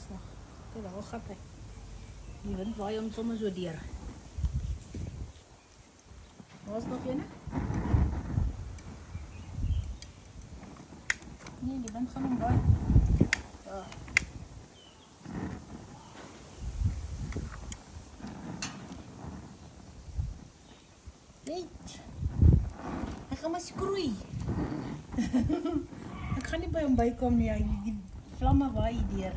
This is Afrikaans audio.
Wag. Kyk, daar gat hy. Die wind waai hom sommer so deur. Waar's nog een? Nee, die wind gaan hom waai. Ja. Weet. Hy gaan maar skroei. Ek gaan nie by hom bykom nie, die vlamme waai deur.